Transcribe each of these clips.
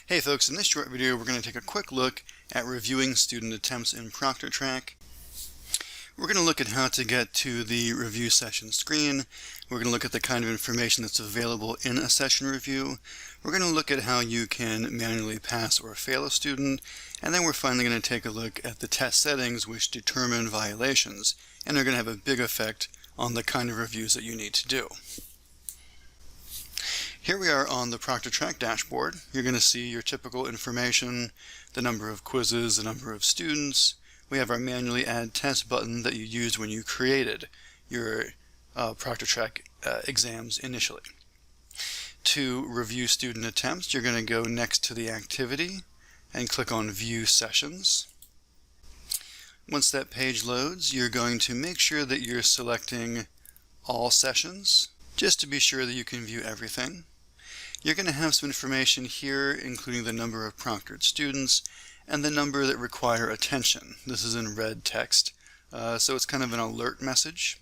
Hey folks, in this short video we're going to take a quick look at reviewing student attempts in Proctortrack. We're going to look at how to get to the review session screen. We're going to look at the kind of information that's available in a session review. We're going to look at how you can manually pass or fail a student. And then we're finally going to take a look at the test settings which determine violations. And they're going to have a big effect on the kind of reviews that you need to do. Here we are on the Proctortrack dashboard. You're going to see your typical information, the number of quizzes, the number of students. We have our manually add test button that you used when you created your Proctortrack exams initially. To review student attempts, you're going to go next to the activity and click on View Sessions. Once that page loads, you're going to make sure that you're selecting all sessions, just to be sure that you can view everything. You're going to have some information here, including the number of proctored students and the number that require attention. This is in red text, so it's kind of an alert message.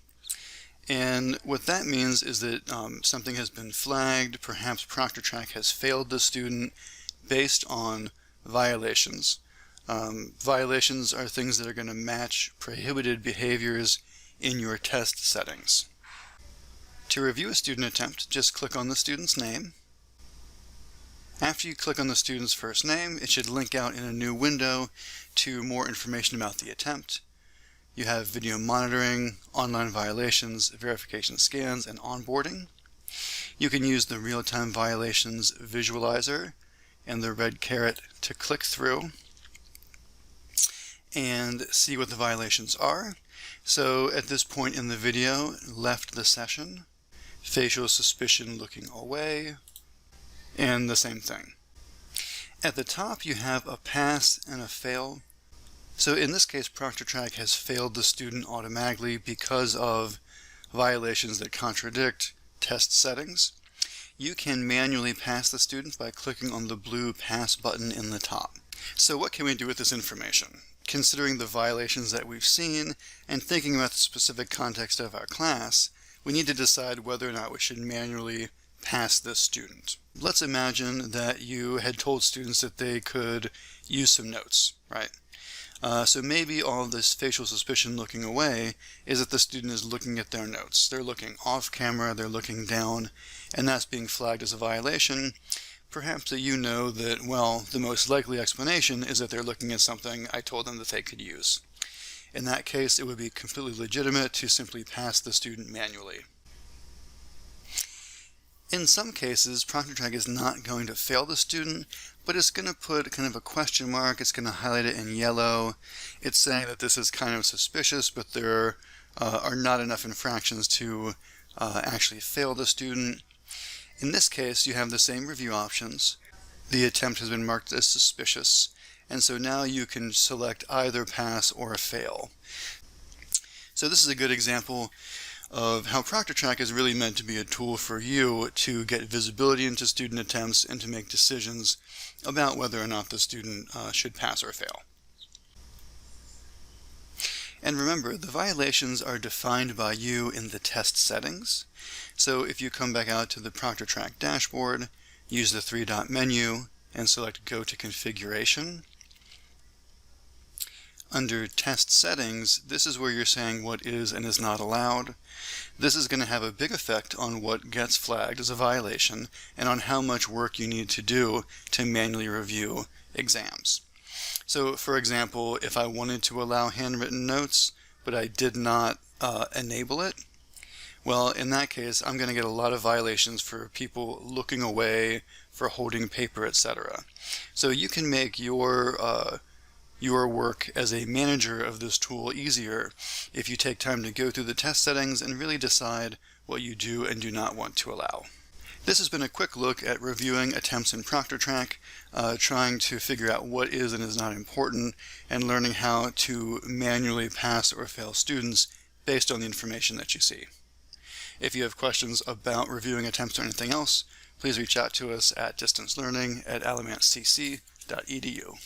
And what that means is that something has been flagged. Perhaps Proctortrack has failed the student based on violations. Violations are things that are going to match prohibited behaviors in your test settings. To review a student attempt, just click on the student's name. After you click on the student's first name, it should link out in a new window to more information about the attempt. You have video monitoring, online violations, verification scans, and onboarding. You can use the real-time violations visualizer and the red caret to click through and see what the violations are. So at this point in the video, left the session, facial suspicion looking away, and the same thing. At the top you have a pass and a fail. So in this case Proctortrack has failed the student automatically because of violations that contradict test settings. You can manually pass the student by clicking on the blue pass button in the top. So what can we do with this information? Considering the violations that we've seen and thinking about the specific context of our class, we need to decide whether or not we should manually pass this student. Let's imagine that you had told students that they could use some notes, right? So maybe all of this facial suspicion looking away is that the student is looking at their notes. They're looking off camera, they're looking down, and that's being flagged as a violation. Perhaps that you know that, well, the most likely explanation is that they're looking at something I told them that they could use. In that case, it would be completely legitimate to simply pass the student manually. In some cases, Proctortrack is not going to fail the student, but it's going to put kind of a question mark. It's going to highlight it in yellow. It's saying that this is kind of suspicious, but there are not enough infractions to actually fail the student. In this case, you have the same review options. The attempt has been marked as suspicious, and so now you can select either pass or fail. So this is a good example of how Proctortrack is really meant to be a tool for you to get visibility into student attempts and to make decisions about whether or not the student should pass or fail. And remember, the violations are defined by you in the test settings. So if you come back out to the Proctortrack dashboard, use the three-dot menu and select Go to Configuration. Under Test Settings, this is where you're saying what is and is not allowed. This is going to have a big effect on what gets flagged as a violation and on how much work you need to do to manually review exams. So, for example, if I wanted to allow handwritten notes, but I did not enable it, well, in that case, I'm going to get a lot of violations for people looking away, for holding paper, etc. So you can make your work as a manager of this tool easier if you take time to go through the test settings and really decide what you do and do not want to allow. This has been a quick look at reviewing attempts in Proctortrack, trying to figure out what is and is not important, and learning how to manually pass or fail students based on the information that you see. If you have questions about reviewing attempts or anything else, please reach out to us at distancelearning@alamantcc.edu.